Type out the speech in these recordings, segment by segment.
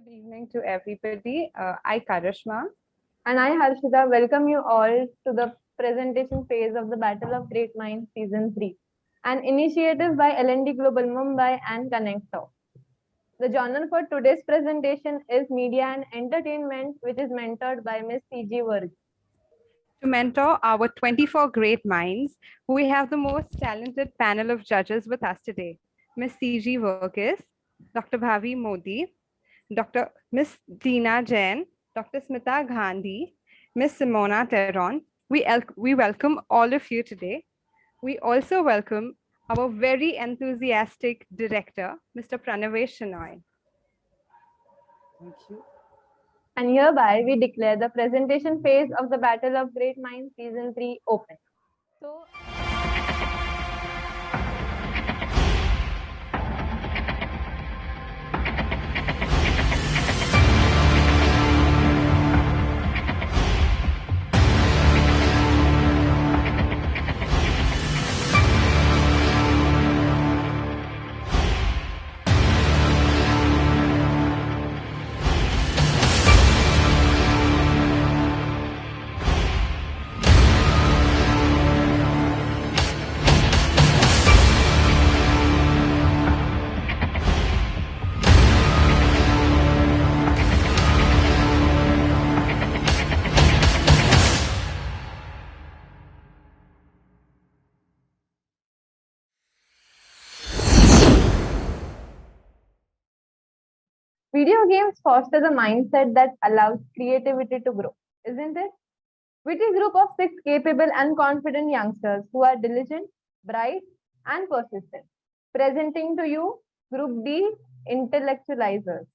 Good evening to everybody. I, Karishma. And I, Harshita, welcome you all to the presentation phase of the Battle of Great Minds Season 3, an initiative by L&D Global Mumbai and Connector. The genre for today's presentation is Media and Entertainment, which is mentored by Ms. C.G. Varg. To mentor our 24 great minds, we have the most talented panel of judges with us today. Ms. C.G. Verghese, Dr. Bhavi Modi, Dr. Ms. Deena Jain, Dr. Smita Gandhi, Ms. Simona Teron. We welcome all of you today. We also welcome our very enthusiastic director, Mr. Pranavesh Shenoy. Thank you. And hereby we declare the presentation phase of the Battle of Great Minds Season 3 open. So, video games foster the mindset that allows creativity to grow, isn't it? With a group of 6 capable and confident youngsters who are diligent, bright, and persistent. Presenting to you Group D Intellectualizers.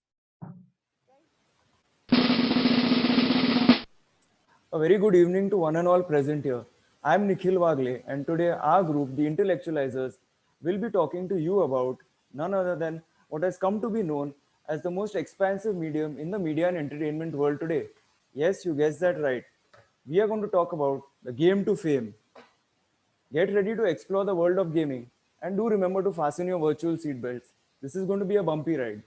A very good evening to one and all present here. I am Nikhil Wagle, and today our group, the Intellectualizers, will be talking to you about none other than what has come to be known as the most expansive medium in the media and entertainment world today. Yes, you guessed that right. We are going to talk about the game to fame. Get ready to explore the world of gaming, and do remember to fasten your virtual seatbelts. This is going to be a bumpy ride.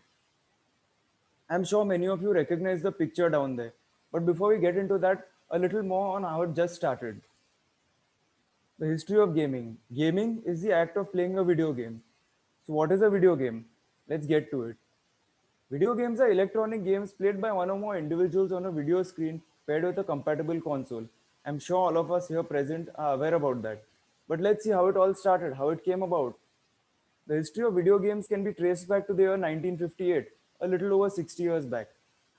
I'm sure many of you recognize the picture down there. But before we get into that, a little more on how it just started. The history of gaming. Gaming is the act of playing a video game. So, what is a video game? Let's get to it. Video games are electronic games played by one or more individuals on a video screen paired with a compatible console. I'm sure all of us here present are aware about that. But let's see how it all started, how it came about. The history of video games can be traced back to the year 1958, a little over 60 years back.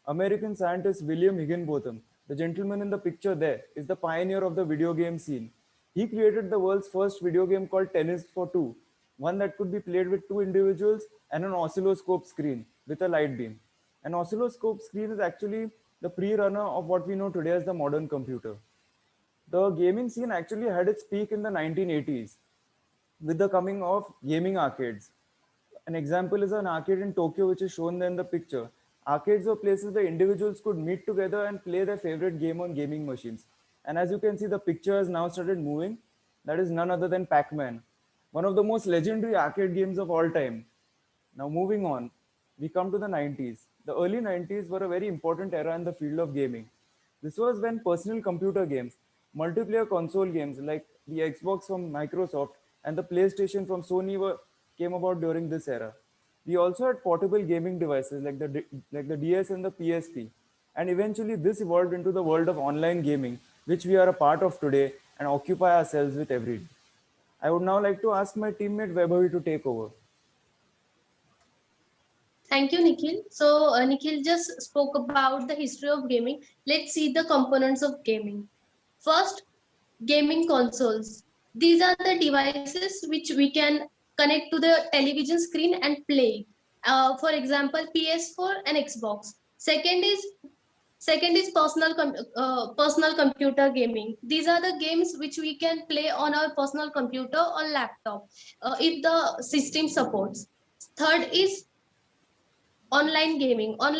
American scientist William Higginbotham, the gentleman in the picture there, is the pioneer of the video game scene. He created the world's first video game called Tennis for Two, one that could be played with 2 individuals and an oscilloscope screen with a light beam. An oscilloscope screen is actually the pre-runner of what we know today as the modern computer. The gaming scene actually had its peak in the 1980s with the coming of gaming arcades. An example is an arcade in Tokyo, which is shown there in the picture. Arcades were places where individuals could meet together and play their favorite game on gaming machines. And as you can see, the picture has now started moving. That is none other than Pac Man, one of the most legendary arcade games of all time. Now, moving on, we come to the 90s. The early 90s were a very important era in the field of gaming. This was when personal computer games, multiplayer console games like the Xbox from Microsoft and the PlayStation from Sony came about during this era. We also had portable gaming devices like the DS and the PSP. And eventually, this evolved into the world of online gaming, which we are a part of today and occupy ourselves with every day. I would now like to ask my teammate Vaibhavi to take over. Thank you, Nikhil. So, Nikhil just spoke about the history of gaming. Let's see the components of gaming. First, gaming consoles. These are the devices which we can connect to the television screen and play. For example, PS4 and Xbox. Second is personal computer gaming. These are the games which we can play on our personal computer or laptop if the system supports. Third is online gaming are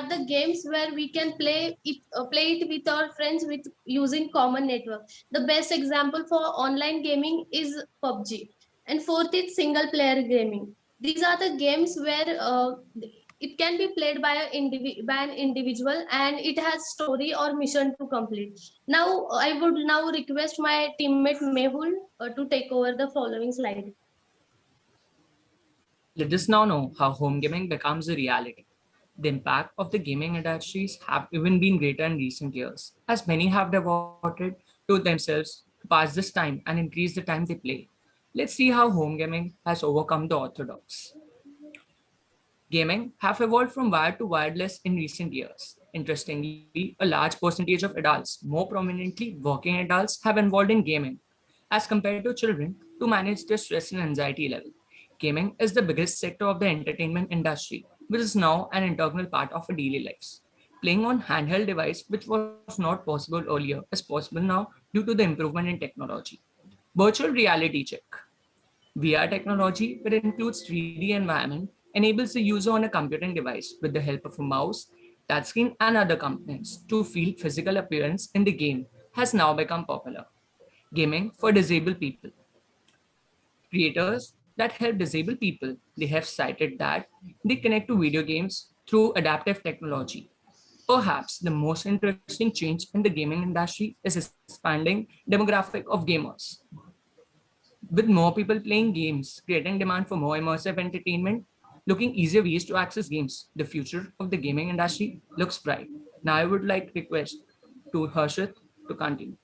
the games where we can play it with our friends with using common network. The best example for online gaming is PUBG. And fourth is single player gaming. These are the games where It can be played by an individual, and it has story or mission to complete. Now, I would now request my teammate Mehul to take over the following slide. Let us now know how home gaming becomes a reality. The impact of the gaming industries have even been greater in recent years, as many have devoted to themselves to pass this time and increase the time they play. Let's see how home gaming has overcome the orthodox. Gaming have evolved from wired to wireless in recent years. Interestingly, a large percentage of adults, more prominently working adults, have involved in gaming as compared to children to manage their stress and anxiety level. Gaming is the biggest sector of the entertainment industry, which is now an integral part of our daily lives. Playing on handheld device, which was not possible earlier, is possible now due to the improvement in technology. Virtual reality check. VR technology, which includes 3D environment, enables the user on a computing device with the help of a mouse, touchscreen, and other components to feel physical appearance in the game has now become popular. Gaming for disabled people. Creators that help disabled people, they have cited that they connect to video games through adaptive technology. Perhaps the most interesting change in the gaming industry is expanding demographic of gamers. With more people playing games, creating demand for more immersive entertainment, looking easier ways to access games, the future of the gaming industry looks bright. Now I would like to request to Harshit to continue.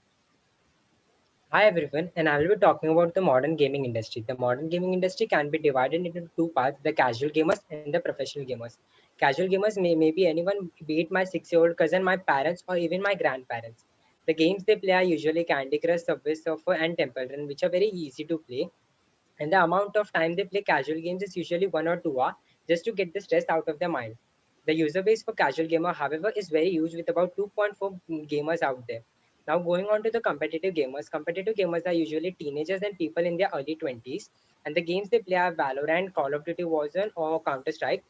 Hi everyone, and I will be talking about the modern gaming industry. The modern gaming industry can be divided into two parts, the casual gamers and the professional gamers. Casual gamers may be anyone, be it my 6-year-old cousin, my parents, or even my grandparents. The games they play are usually Candy Crush, Subway Surfer, and Temple Run, which are very easy to play. And the amount of time they play casual games is usually 1 or 2 hours just to get the stress out of their mind. The user base for casual gamer, however, is very huge with about 2.4 gamers out there. Now going on to the competitive gamers. Competitive gamers are usually teenagers and people in their early 20s. And the games they play are Valorant, Call of Duty Warzone, or Counter-Strike,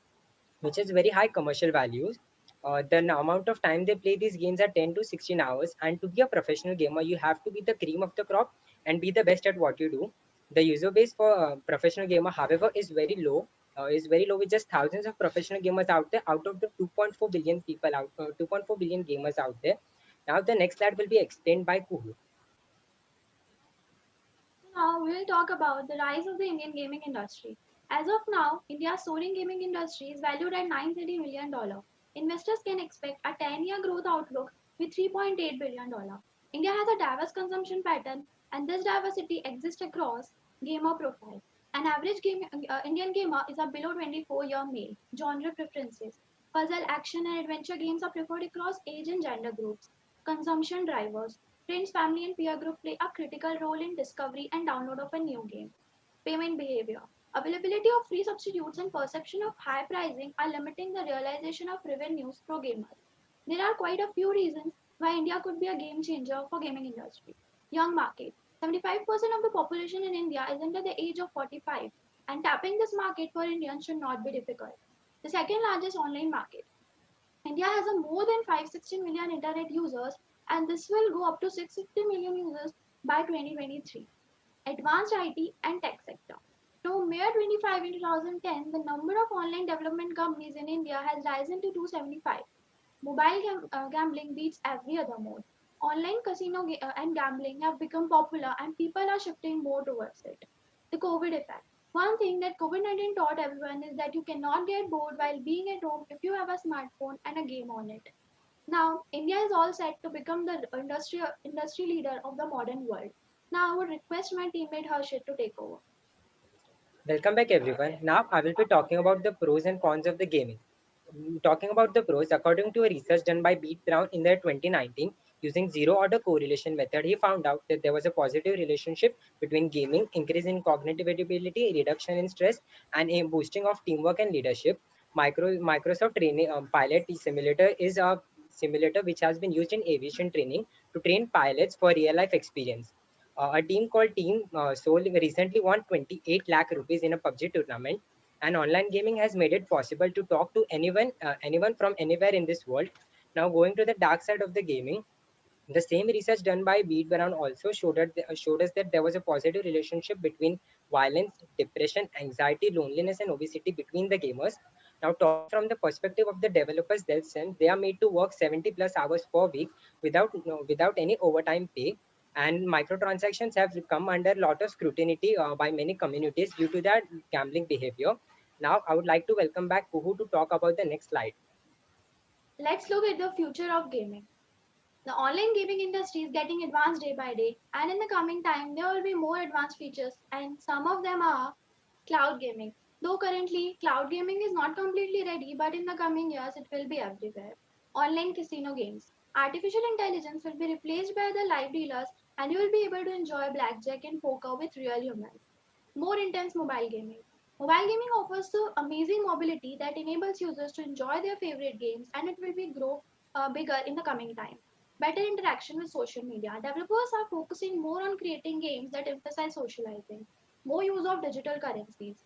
which is very high commercial values. The amount of time they play these games are 10 to 16 hours. And to be a professional gamer, you have to be the cream of the crop and be the best at what you do. The user base for professional gamer, however, is very low. Is very low with just thousands of professional gamers out there out of the 2.4 billion people out 2.4 billion gamers out there. Now the next slide will be explained by Kuhu. Now we'll talk about the rise of the Indian gaming industry. As of now, India's soaring gaming industry is valued at $930 million. Investors can expect a 10-year growth outlook with $3.8 billion. India has a diverse consumption pattern, and this diversity exists across gamer profiles. An average Indian gamer is a below 24-year male. Genre preferences. Puzzle, action, and adventure games are preferred across age and gender groups. Consumption drivers. Friends, family, and peer group play a critical role in discovery and download of a new game. Payment behavior. Availability of free substitutes and perception of high pricing are limiting the realization of revenues for gamers. There are quite a few reasons why India could be a game changer for gaming industry. Young market. 75% of the population in India is under the age of 45, and tapping this market for Indians should not be difficult. The second largest online market. India has a more than 560 million internet users, and this will go up to 650 million users by 2023. Advanced IT and tech sector. To mere 25 in 2010, the number of online development companies in India has risen to 275. Mobile gambling beats every other mode. Online casino and gambling have become popular, and people are shifting more towards it. The COVID effect. One thing that COVID-19 taught everyone is that you cannot get bored while being at home if you have a smartphone and a game on it. Now, India is all set to become the industry leader of the modern world. Now, I would request my teammate Harshit to take over. Welcome back everyone. Now I will be talking about the pros and cons of the gaming. Talking about the pros, according to a research done by Beat Brown in the 2019 using zero order correlation method, he found out that there was a positive relationship between gaming, increase in cognitive ability, reduction in stress, and a boosting of teamwork and leadership. Microsoft training pilot simulator is a simulator which has been used in aviation training to train pilots for real life experience. A team called Team Soul recently won 28 lakh rupees in a PUBG tournament. And online gaming has made it possible to talk to anyone from anywhere in this world. Now going to the dark side of the gaming, the same research done by Beat Brown also showed us that there was a positive relationship between violence, depression, anxiety, loneliness, and obesity between the gamers. Now, talk from the perspective of the developers themselves, they are made to work 70 plus hours per week without any overtime pay. And microtransactions have come under a lot of scrutiny by many communities due to that gambling behavior. Now, I would like to welcome back Kuhu to talk about the next slide. Let's look at the future of gaming. The online gaming industry is getting advanced day by day, and in the coming time, there will be more advanced features, and some of them are cloud gaming. Though currently, cloud gaming is not completely ready, but in the coming years, it will be everywhere. Online casino games. Artificial intelligence will be replaced by the live dealers, and you will be able to enjoy blackjack and poker with real humans. More intense mobile gaming. Mobile gaming offers the amazing mobility that enables users to enjoy their favorite games, and it will be grow bigger in the coming time. Better interaction with social media. Developers are focusing more on creating games that emphasize socializing. More use of digital currencies.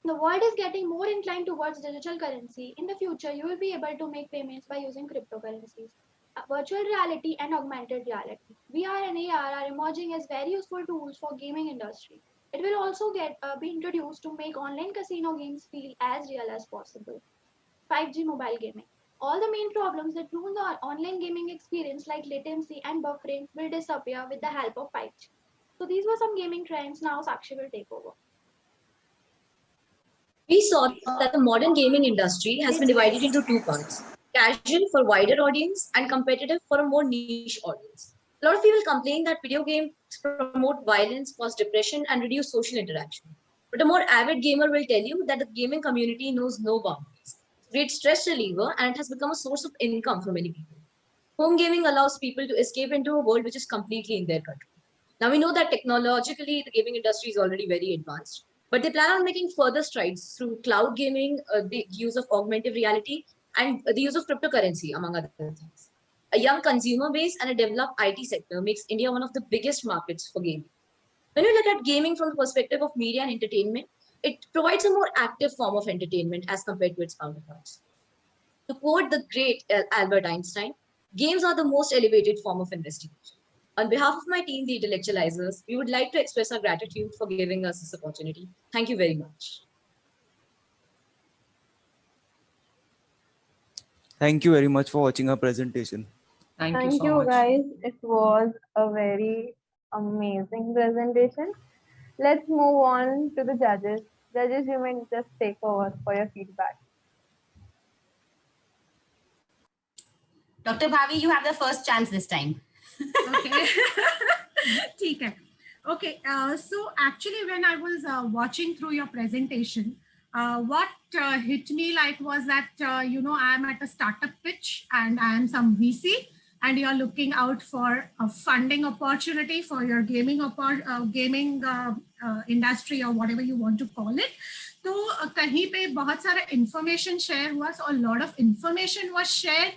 The world is getting more inclined towards digital currency. In the future, you will be able to make payments by using cryptocurrencies. Virtual reality and augmented reality. VR and AR are emerging as very useful tools for gaming industry. It will also be introduced to make online casino games feel as real as possible. 5G mobile gaming. All the main problems that ruin the online gaming experience like latency and buffering will disappear with the help of 5G. So these were some gaming trends. Now Sakshi will take over. We saw that the modern gaming industry has been divided into two parts: casual for wider audience and competitive for a more niche audience. A lot of people complain that video games promote violence, cause depression, and reduce social interaction. But a more avid gamer will tell you that the gaming community knows no boundaries. It's a great stress reliever, and it has become a source of income for many people. Home gaming allows people to escape into a world which is completely in their control. Now we know that technologically the gaming industry is already very advanced, but they plan on making further strides through cloud gaming, the use of augmented reality, and the use of cryptocurrency, among other things. A young consumer base and a developed IT sector makes India one of the biggest markets for gaming. When we look at gaming from the perspective of media and entertainment, it provides a more active form of entertainment as compared to its counterparts. To quote the great Albert Einstein, games are the most elevated form of investigation. On behalf of my team, the intellectualizers, we would like to express our gratitude for giving us this opportunity. Thank you very much. Thank you very much for watching our presentation. Thank you Thank so you, much. guys. It was a very amazing presentation. Let's move on to the judges. Judges, you may just take over for your feedback. Dr. Bhavi, you have the first chance this time. Okay. Okay. So actually, when I was watching through your presentation, what hit me like was that, I am at a startup pitch and I am some VC, and you're looking out for a funding opportunity for your gaming industry or whatever you want to call it. तो कहीं पे बहुत सारा information share हुआ, so a lot of information was shared,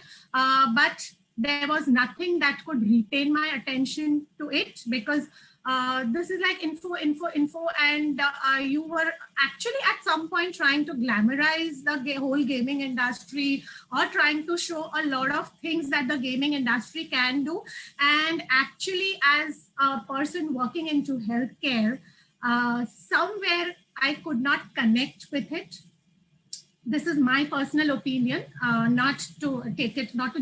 but there was nothing that could retain my attention to it, because this is like info, and you were actually at some point trying to glamorize the whole gaming industry, or trying to show a lot of things that the gaming industry can do. And actually, as a person working into healthcare, somewhere I could not connect with it. This is my personal opinion, not to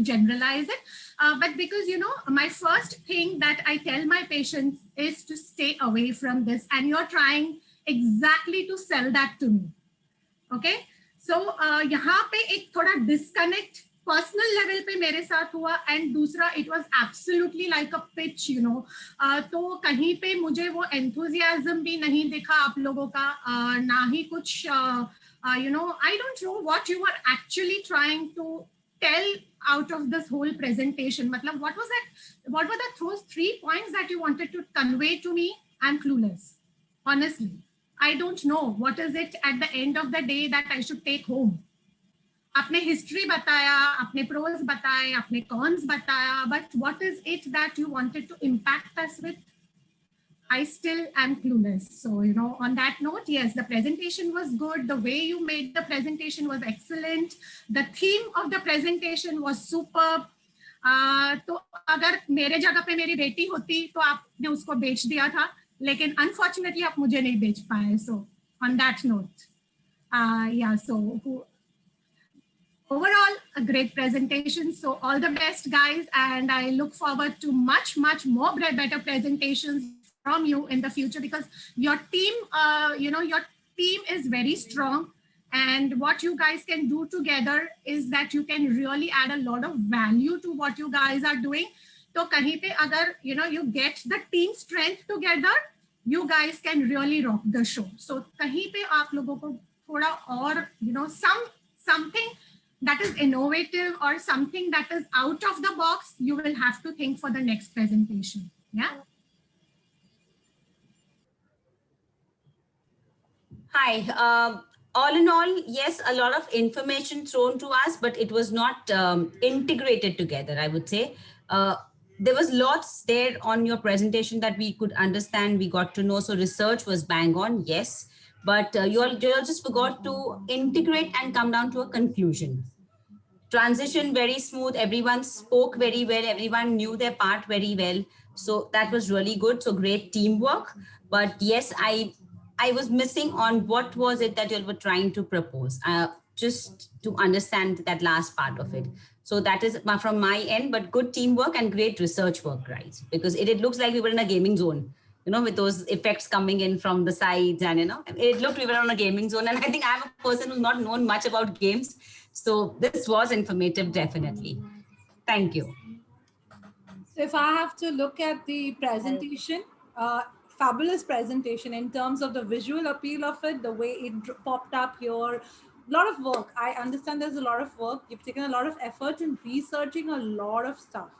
generalize it, but because, my first thing that I tell my patients is to stay away from this, and you're trying exactly to sell that to me. Okay. So, यहाँ पे एक थोड़ा disconnect personal level पे मेरे साथ हुआ, and दूसरा it was absolutely like a pitch, तो कहीं पे मुझे वो enthusiasm भी नहीं दिखा आप लोगों का, ना ही कुछ I don't know what you were actually trying to tell out of this whole presentation. Matlab, what were those 3 points that you wanted to convey to me? I'm clueless. Honestly, I don't know what is it at the end of the day that I should take home. आपने history बताया, आपने pros बताए, आपने cons बताया, but what is it that you wanted to impact us with? I still am clueless. So, on that note, yes, the presentation was good. The way you made the presentation was excellent. The theme of the presentation was superb. तो अगर मेरे जगह पे मेरी बेटी होती तो आपने उसको बेच दिया था, लेकिन unfortunately आप मुझे नहीं बेच पाए. So, on that note, Yeah, so overall, a great presentation. So all the best, guys. And I look forward to much more better presentations from you in the future, because your team, your team is very strong. And what you guys can do together is that you can really add a lot of value to what you guys are doing. So kahin pe agar, you get the team strength together, you guys can really rock the show. So kahin pe aap logo ko thoda aur, something that is innovative or something that is out of the box, you will have to think for the next presentation. Yeah. Hi. All in all, yes, a lot of information thrown to us, but it was not integrated together, I would say. There was lots there on your presentation that we could understand, we got to know. So research was bang on, yes. But you all just forgot to integrate and come down to a conclusion. Transition very smooth. Everyone spoke very well. Everyone knew their part very well. So that was really good. So great teamwork. But yes, I was missing on what was it that you all were trying to propose, just to understand that last part of it. So that is from my end, but good teamwork and great research work, right? Because it looks like we were in a gaming zone, with those effects coming in from the sides, and, it looked we were on a gaming zone. And I think I'm a person who's not known much about games. So this was informative, definitely. Thank you. So if I have to look at the presentation, fabulous presentation in terms of the visual appeal of it, the way it popped up here, a lot of work. I understand there's a lot of work. You've taken a lot of effort in researching a lot of stuff.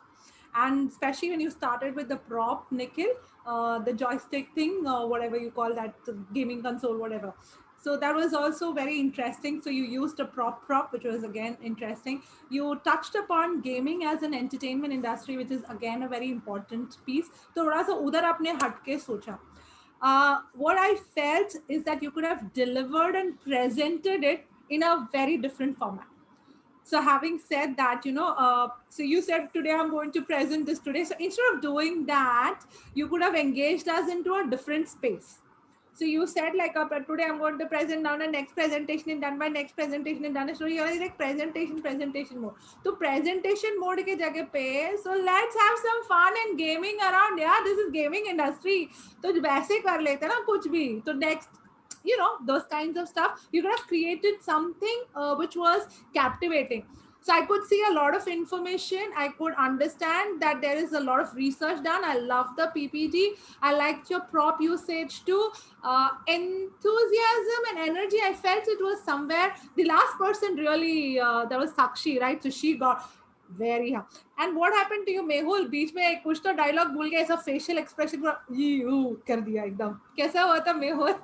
And especially when you started with the prop, Nikhil, the joystick thing, whatever you call that, the gaming console, whatever. So that was also very interesting. So you used a prop, which was again interesting. You touched upon gaming as an entertainment industry, which is again a very important piece. So थोड़ा सा उधर आपने हटके सोचा. What I felt is that you could have delivered and presented it in a very different format. So having said that, so you said today I'm going to present this today. So instead of doing that, you could have engaged us into a different space. So you said like, today I'm going to present now, the next presentation is done by next presentation is done. So you're like presentation mode. So presentation mode ke jagah pe, so let's have some fun and gaming around. Yeah, this is gaming industry. So वैसे कर लेते ना कुछ भी. So next, those kinds of stuff. You could have created something which was captivating. So I could see a lot of information. I could understand that there is a lot of research done. I love the PPT. I liked your prop usage too. Enthusiasm and energy, I felt it was somewhere. The last person really, that was Sakshi, right? So she got very hard. And what happened to you, Mehul? बीच में कुछ तो dialogue भूल गया, ऐसा facial expression पूरा you कर दिया एकदम. कैसा हुआ था Mehul?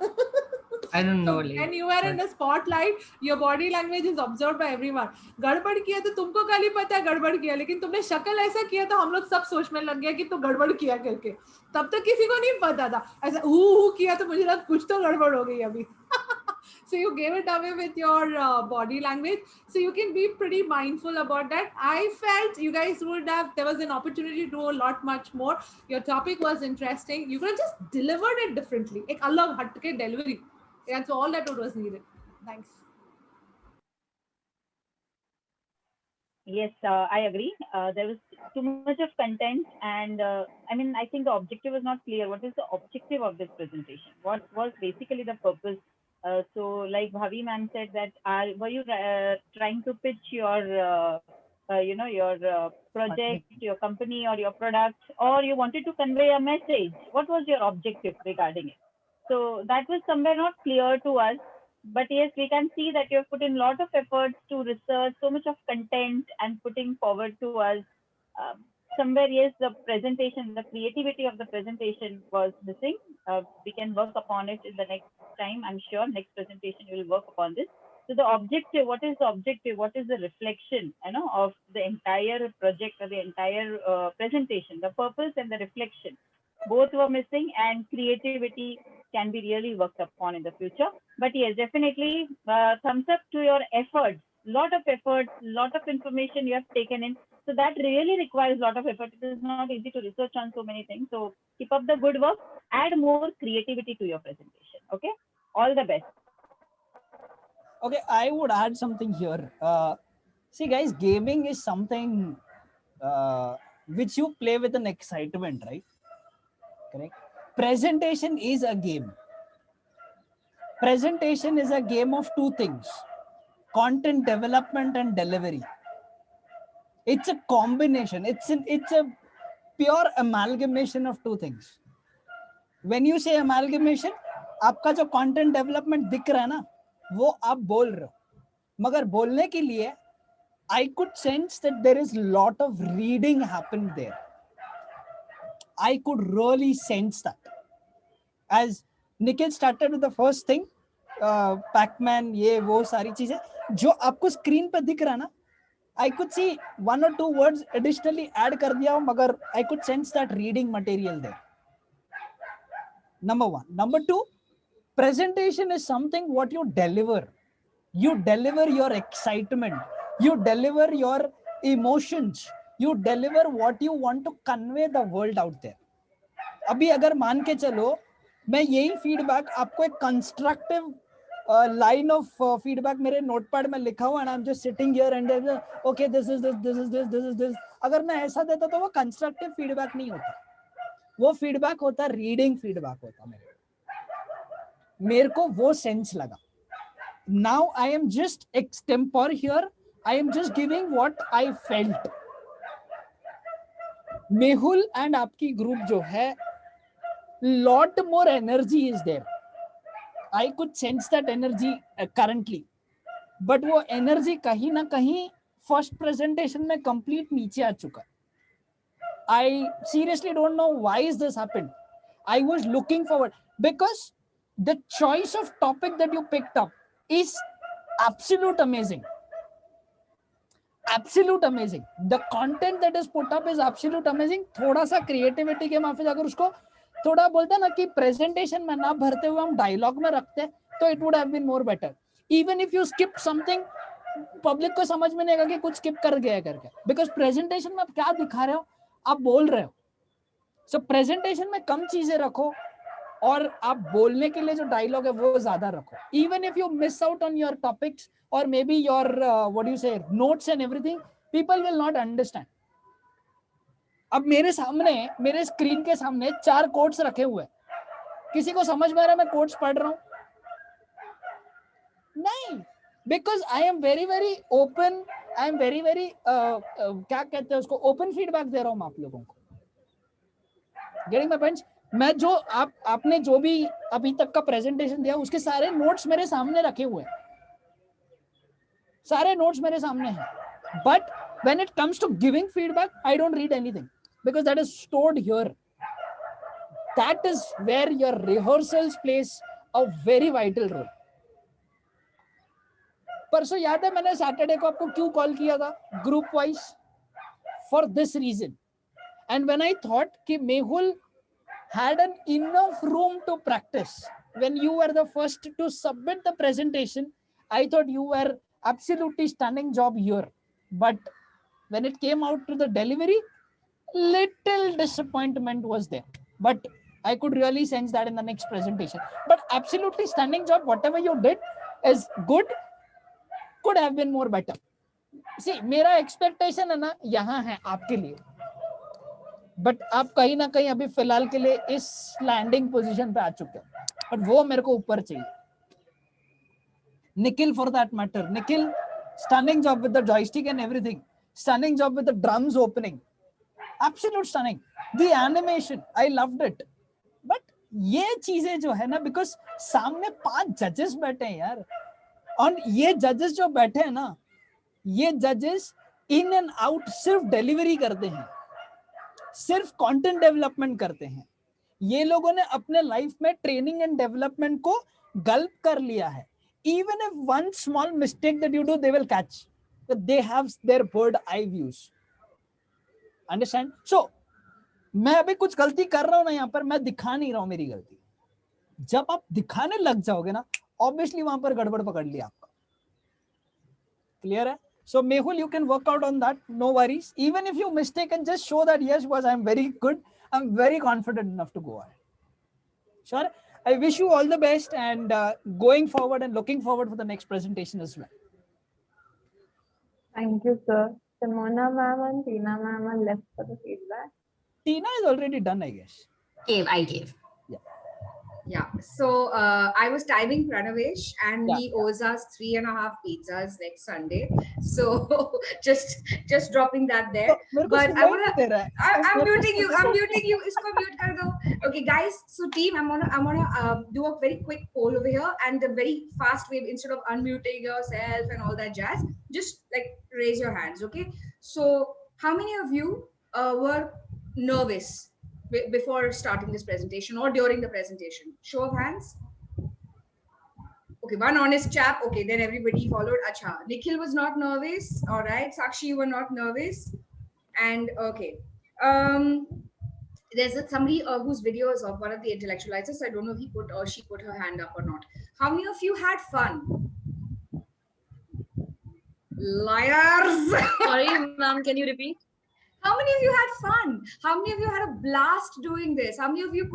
I don't know. And you were in the spotlight. Your body language is observed by everyone. गड़बड़ किया तो तुमको खाली पता है गड़बड़ किया, लेकिन तुमने शक्ल ऐसा किया तो हम लोग सब सोचने लग गया कि तो गड़बड़ किया करके. तब तक किसी को नहीं पता था. ऐसा किया तो मुझे लगा कुछ तो गड़बड़ हो गई अभी. So you gave it away with your body language. So you can be pretty mindful about that. I felt you guys would have, there was an opportunity to do a lot much more. Your topic was interesting. You could have just delivered it differently. Ek alag hatke delivery. That's all that was needed. Thanks. Yes, I agree. There was too much of content, and I think the objective was not clear. What is the objective of this presentation? What was basically the purpose? So, like Bhavi ma'am said, that were you trying to pitch your, your project, your company, or your product, or you wanted to convey a message? What was your objective regarding it? So that was somewhere not clear to us. But yes, we can see that you have put in a lot of efforts to research so much of content and putting forward to us. Somewhere, yes, the presentation, the creativity of the presentation was missing. We can work upon it in the next time. I'm sure next presentation you will work upon this. So the objective, what is the objective? What is the reflection, of the entire project or the entire presentation? The purpose and the reflection, both were missing, and creativity can be really worked upon in the future. But yes, definitely thumbs up to your efforts. Lot of efforts, lot of information you have taken in. So that really requires a lot of effort. It is not easy to research on so many things. So keep up the good work. Add more creativity to your presentation. Okay. All the best. Okay, I would add something here. See, guys, gaming is something which you play with an excitement, right? Correct. Presentation is a game. Presentation is a game of two things: content development and delivery. It's a combination. It's a pure amalgamation of two things. When you say amalgamation, आपका जो content development दिख रहा है ना, वो आप बोल रहे हो. मगर बोलने के लिए, I could sense that there is a lot of reading happened there. I could really sense that. As Nikhil started with the first thing, Pac-Man, ये वो सारी चीजें जो आपको स्क्रीन पे दिख रहा है ना, I could see 1 or 2 words additionally add कर दिया हूं, मगर I could sense that reading material there. Number 1. Number 2, presentation is something what you deliver. You deliver your excitement. You deliver your emotions. You deliver what you want to convey the world out there. अभी अगर मान के चलो, मैं यही feedback आपको एक constructive line of feedback मेरे नोटपैड में लिखा हुआ है, I am just sitting here and okay this is this this is this this is this, अगर मैं ऐसा देता तो वो कंस्ट्रक्टिव फीडबैक नहीं होता, वो फीडबैक होता, रीडिंग फीडबैक होता. मेरे को वो सेंस लगा. Now I am just extempore here, I am just giving what I felt. Mehul and आपकी ग्रुप जो है, lot more energy is there. I could sense that energy currently, but वो energy कहीं ना कहीं first presentation में complete नीचे आ चुका. I seriously don't know why is this happened. I was looking forward because the choice of topic that you picked up is absolute amazing. Absolute amazing. The content that is put up is absolute amazing. थोड़ा सा creativity के माफिक अगर उसको थोड़ा बोलते ना कि presentation में ना भरते हुए हम डायलॉग में रखते तो it would have been more better. Even if you skip something, public को समझ में नहीं आएगा कि कुछ स्किप कर गया करके, बिकॉज प्रेजेंटेशन में आप क्या दिखा रहे हो, आप बोल रहे हो. सो प्रेजेंटेशन में कम चीजें रखो और आप बोलने के लिए जो डायलॉग है वो ज्यादा रखो. Even if you miss out on your topics और maybe your what you say notes and everything, people will not understand. अब मेरे सामने, मेरे स्क्रीन के सामने 4 कोट्स रखे हुए, किसी को समझ में आ रहा है मैं कोट्स पढ़ रहा हूं? नहीं, because I am very very open, I am very very क्या कहते हैं उसको, ओपन फीडबैक दे रहा हूं आप लोगों को. Getting my points? मैं जो आपने जो भी अभी तक का प्रेजेंटेशन दिया उसके सारे नोट्स मेरे सामने रखे हुए हैं, सारे नोट्स मेरे सामने हैं. But when it comes to giving feedback, I don't read anything because that is stored here. That is where your rehearsals plays a very vital role. परसों याद है मैंने सैटरडे को आपको क्यों कॉल किया था group wise? For this reason. And when I thought कि Mehul had an enough room to practice when you were the first to submit the presentation, I thought you were absolutely stunning job here. But when it came out to the delivery, little disappointment was there. But I could really sense that in the next presentation. But absolutely stunning job. Whatever you did is good. Could have been more better. See, मेरा expectation है ना यहाँ है आपके लिए. But आप कहीं ना कहीं अभी फिलहाल के लिए इस लैंडिंग पोजीशन पे आ चुके हो. But वो मेरे को ऊपर चाहिए. Nikhil for that matter. Nikhil, stunning job with the joystick and everything. Stunning job with the drums opening. Absolute stunning. The animation, I loved it. But ये चीजें जो है ना, because सामने 5 जजेस बैठे हैं यार, और ये जजेस जो बैठे हैं ना, ये जजेस इन एंड आउट सिर्फ डिलीवरी करते हैं, सिर्फ कंटेंट डेवलपमेंट करते हैं. ये लोगों ने अपने लाइफ में ट्रेनिंग एंड डेवलपमेंट को गल्प कर लिया है. Even if one small mistake that you do, they will catch. That they have their bird eye views. Understand? So, मैं अभी कुछ गलती कर रहा हूं ना यहाँ पर, मैं दिखा नहीं रहा हूं मेरी गलती. जब आप दिखाने लग जाओगे ना, obviously वहां पर गड़बड़ पकड़ लिया आपका. Clear है? So Mehul, you can work out on that. No worries. Even if you mistake and just show that yes, was I'm very good. I'm very confident enough to go ahead. Sure. I wish you all the best, and going forward and looking forward for the next presentation as well. Thank you, sir. Simona ma'am and Tina ma'am are left for the feedback. Tina is already done, I guess. I gave. Yeah, so I was timing Pranavesh, and Yeah, he owes us 3.5 pizzas next Sunday. So just dropping that there. But I'm muting you. I'm muting you. Isko mute kar do. Okay, guys. So team, I'm gonna do a very quick poll over here, and the very fast way, instead of unmuting yourself and all that jazz, just like raise your hands. Okay. So how many of you were nervous before starting this presentation or during the presentation? Show of hands. Okay, one honest chap. Okay, then everybody followed. Acha. Nikhil was not nervous. All right. Sakshi, you were not nervous. And okay. There's somebody whose video is of one of the intellectualizers. I don't know if he put or she put her hand up or not. How many of you had fun? Liars. Sorry, ma'am, can you repeat? How many of you had fun? How many of you had a blast doing this? How many of you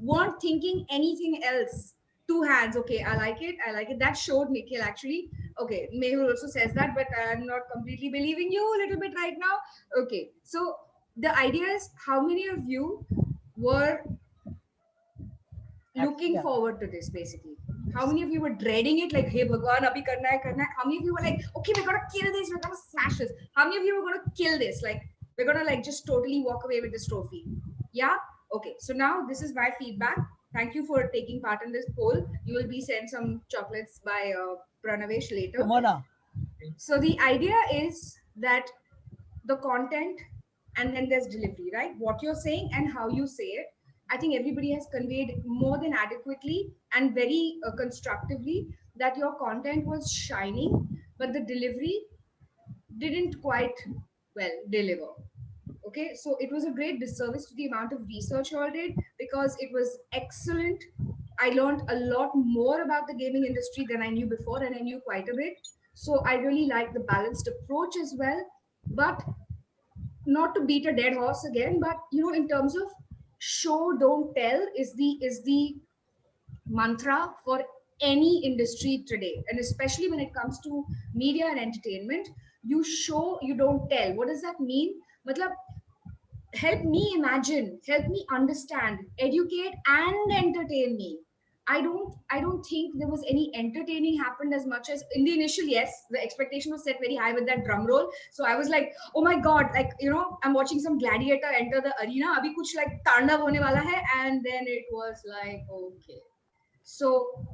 weren't thinking anything else? 2 hands. Okay, I like it. I like it. That showed Nikhil actually. Okay, Mehul also says that, but I'm not completely believing you a little bit right now. Okay, so the idea is, how many of you were looking forward to this basically? How many of you were dreading it, like, hey Bhagwan, abhi karna hai, karna hai? How many of you were like, okay, we're gonna kill this, we're gonna smash this? How many of you were gonna kill this? Like, we're gonna like just totally walk away with this trophy? Yeah? Okay, so now this is my feedback. Thank you for taking part in this poll. You will be sent some chocolates by Pranavesh later. Simona. So the idea is that the content, and then there's delivery, right? What you're saying and how you say it. I think everybody has conveyed more than adequately and very constructively that your content was shining, but the delivery didn't quite well deliver. Okay, so it was a great disservice to the amount of research you all did, because it was excellent. I learned a lot more about the gaming industry than I knew before, and I knew quite a bit. So I really like the balanced approach as well. But not to beat a dead horse again, but in terms of show don't tell is the mantra for any industry today, and especially when it comes to media and entertainment. You show, you don't tell. What does that mean? Matlab, help me imagine, help me understand, educate and entertain me. I don't think there was any entertaining happened as much as in the initial. Yes, the expectation was set very high with that drum roll. So I was like, oh my God, like, I'm watching some gladiator enter the arena. Abhi kuch like tandav hone wala hai. And then it was like, okay. So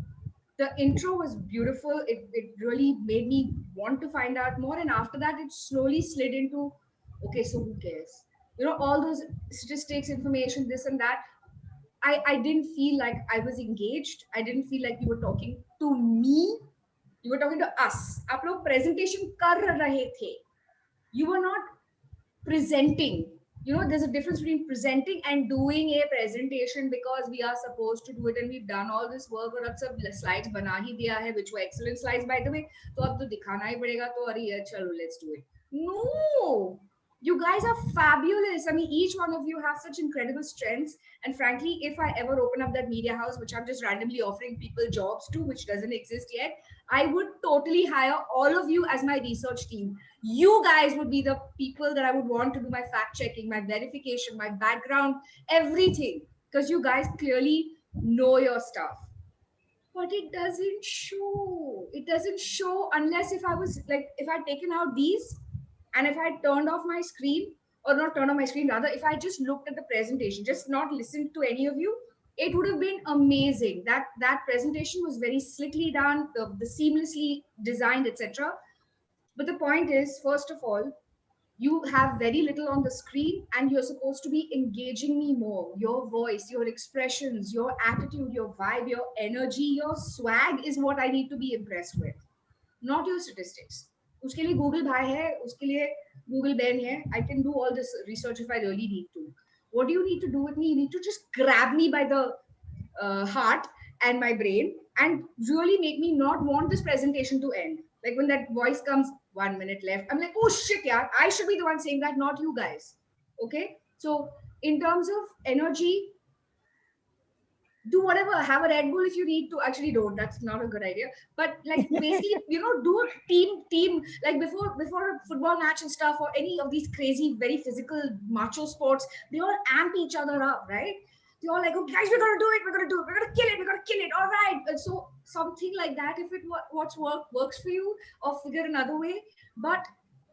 the intro was beautiful. It really made me want to find out more. And after that, it slowly slid into, okay, so who cares? All those statistics, information, this and that. I didn't feel like I was engaged. I didn't feel like you were talking to me. You were talking to us. आप लोग presentation कर रहे थे. You were not presenting. There's a difference between presenting and doing a presentation because we are supposed to do it, and we've done all this work और अब सब slides बना ही दिया है, which were excellent slides by the way. तो अब तो दिखाना ही पड़ेगा, तो अरे यार चलो, let's do it. No. You guys are fabulous. I mean, each one of you have such incredible strengths. And frankly, if I ever open up that media house, which I'm just randomly offering people jobs to, which doesn't exist yet, I would totally hire all of you as my research team. You guys would be the people that I would want to do my fact checking, my verification, my background, everything. Because you guys clearly know your stuff. But it doesn't show. It doesn't show unless if I'd taken out these, and if I turned off my screen, or not turned off my screen, rather, if I just looked at the presentation, just not listened to any of you, it would have been amazing. That presentation was very slickly done, the seamlessly designed, etc. But the point is, first of all, you have very little on the screen, and you're supposed to be engaging me more. Your voice, your expressions, your attitude, your vibe, your energy, your swag is what I need to be impressed with, not your statistics. उसके लिए Google भाई है, उसके लिए Google बहन है. I can do all this research if I really need to. What do you need to do with me? You need to just grab me by the heart and my brain and really make me not want this presentation to end. Like when that voice comes, 1 minute left, I'm like, oh shit, yeah, I should be the one saying that, not you guys. Okay? So in terms of energy, do whatever, have a Red Bull if you need to. Actually, don't. That's not a good idea. But like basically, do a team like before a football match and stuff, or any of these crazy, very physical macho sports. They all amp each other up, right? They all like, oh guys, we're gonna do it. We're gonna do it. We're gonna kill it. We're gonna kill it. All right. And so something like that, if it works for you, or figure another way. But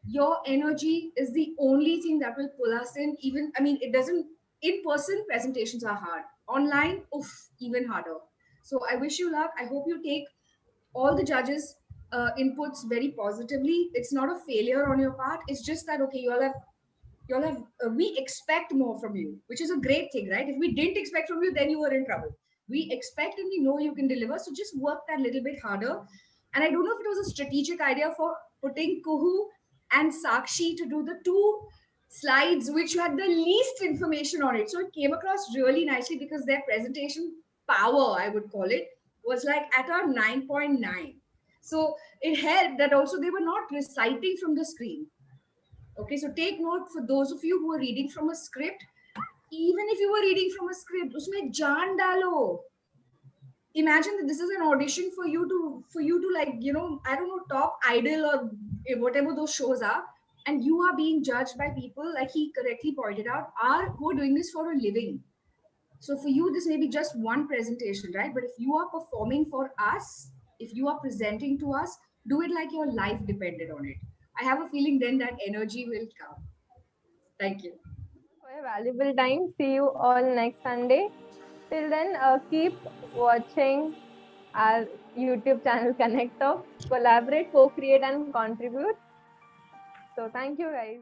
your energy is the only thing that will pull us in. Even it doesn't. In-person presentations are hard. Online, even harder. So I wish you luck. I hope you take all the judges' inputs very positively. It's not a failure on your part. It's just that, okay, you all have. We expect more from you, which is a great thing, right? If we didn't expect from you, then you were in trouble. We expect and we know you can deliver. So just work that little bit harder. And I don't know if it was a strategic idea for putting Kuhu and Sakshi to do the two slides which had the least information on it. So it came across really nicely because their presentation power, I would call it, was like at a 9.9. So it helped that also they were not reciting from the screen. Okay, so take note for those of you who are reading from a script. Even if you were reading from a script, usme jaan dalo. Imagine that this is an audition for you to like, I don't know, Top Idol or whatever those shows are. And you are being judged by people, like he correctly pointed out, who are doing this for a living. So for you, this may be just one presentation, right? But if you are performing for us, if you are presenting to us, do it like your life depended on it. I have a feeling then that energy will come. Thank you. For your valuable time. See you all next Sunday. Till then, keep watching our YouTube channel Connect Talk. Collaborate, co-create and contribute. So thank you guys.